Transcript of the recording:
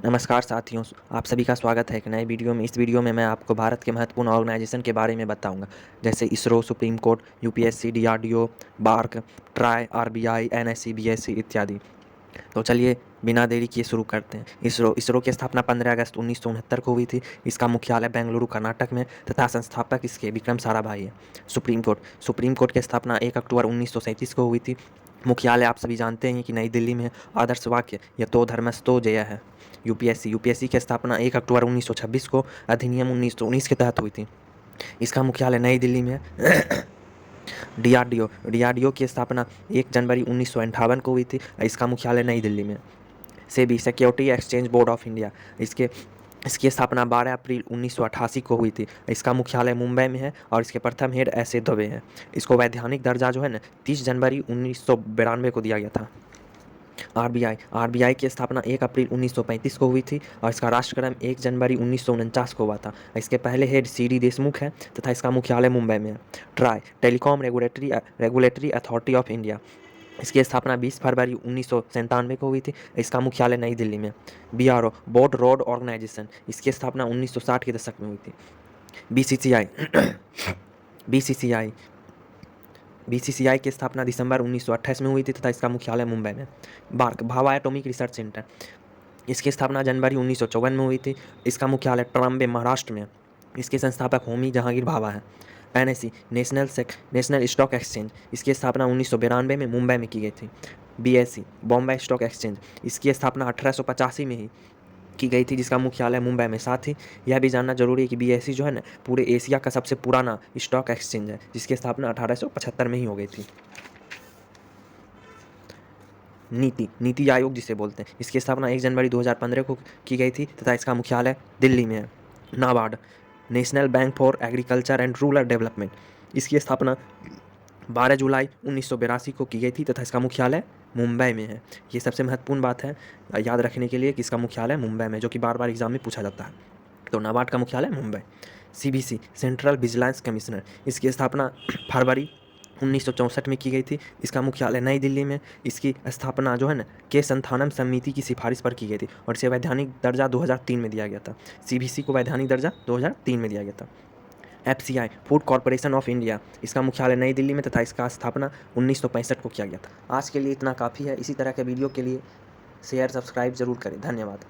नमस्कार साथियों, आप सभी का स्वागत है एक नए वीडियो में। इस वीडियो में मैं आपको भारत के महत्वपूर्ण ऑर्गेनाइजेशन के बारे में बताऊंगा, जैसे ISRO, Supreme Court, UPSC, DRDO, BARC, TRAI, RBI, NSC, BSC इत्यादि। तो चलिए बिना देरी किए शुरू करते हैं। इसरो की स्थापना 15 अगस्त 1969 को हुई थी। इसका मुख्यालय बेंगलुरु कर्नाटक में तथा संस्थापक इसके विक्रम साराभाई है। सुप्रीम कोर्ट की स्थापना 1 अक्टूबर 1937 को हुई थी। मुख्यालय आप सभी जानते हैं कि नई दिल्ली में है। आदर्श वाक्य यतो धर्मस्तो जय है। यूपीएससी की स्थापना 1 अक्टूबर 1926 को अधिनियम 1919 के तहत हुई थी। इसका मुख्यालय नई दिल्ली में है। डीआरडीओ की स्थापना 1 जनवरी 1958 को हुई थी। इसका मुख्यालय नई दिल्ली में। SEBI security exchange board of India, इसकी स्थापना 12 अप्रैल 1988 को हुई थी। इसका मुख्यालय मुंबई में है और इसके प्रथम हेड एस ए दवे हैं। इसको वैधानिक दर्जा जो है ना 30 जनवरी 1992 को दिया गया था। आरबीआई की स्थापना 1 अप्रैल 1935 को हुई थी और इसका राष्ट्रक्रम 1 जनवरी 1949 को हुआ था। इसके पहले हेड सीडी देशमुख है तथा इसका मुख्यालय मुंबई में है। Try, telecom regulatory authority of India, इसकी स्थापना 20 फरवरी 1997 को हुई थी। इसका मुख्यालय नई दिल्ली में। बीआरओ, बोर्ड रोड ऑर्गेनाइजेशन, इसकी स्थापना 1960 के दशक में हुई थी। बीसीसीआई की स्थापना दिसंबर 1928 में हुई थी तथा इसका मुख्यालय मुंबई में। BARC, Bhabha atomic research centre, इसकी स्थापना जनवरी 1954 में हुई थी। इसका मुख्यालय ट्राम्बे, महाराष्ट्र में। इसके संस्थापक होमी जहांगीर भाभा हैं। एनएससी, नेशनल स्टॉक एक्सचेंज, इसकी स्थापना 1992 में मुंबई में की गई थी। बीएसई, बॉम्बे स्टॉक एक्सचेंज, इसकी स्थापना 1885 में ही की गई थी, जिसका मुख्यालय मुंबई में। साथ ही यह भी जानना जरूरी है कि बीएसई जो है ना पूरे एशिया का सबसे पुराना स्टॉक एक्सचेंज है, जिसकी स्थापना 1875 में ही हो गई थी। नीति आयोग जिसे बोलते हैं, इसकी स्थापना 1 जनवरी 2015 को की गई थी तथा इसका मुख्यालय दिल्ली में है। NABARD, national bank for agriculture and rural development, इसकी स्थापना 12 जुलाई 1982 को की गई थी तथा इसका मुख्यालय मुंबई में है। ये सबसे महत्वपूर्ण बात है याद रखने के लिए कि इसका मुख्यालय मुंबई में, जो कि बार बार एग्जाम में पूछा जाता है। तो नाबार्ड का मुख्यालय Mumbai. CBC, central vigilance commissioner, इसकी स्थापना फरवरी 1964 में की गई थी। इसका मुख्यालय नई दिल्ली में। इसकी स्थापना जो है ना के संथानम समिति की सिफारिश पर की गई थी और इसे वैधानिक दर्जा 2003 में दिया गया था। सीबीसी को वैधानिक दर्जा 2003 में दिया गया था। FCI, food corporation of India, इसका मुख्यालय नई दिल्ली में तथा इसका स्थापना 1965 को किया गया था। आज के लिए इतना काफ़ी है। इसी तरह के वीडियो के लिए शेयर सब्सक्राइब जरूर करें। धन्यवाद।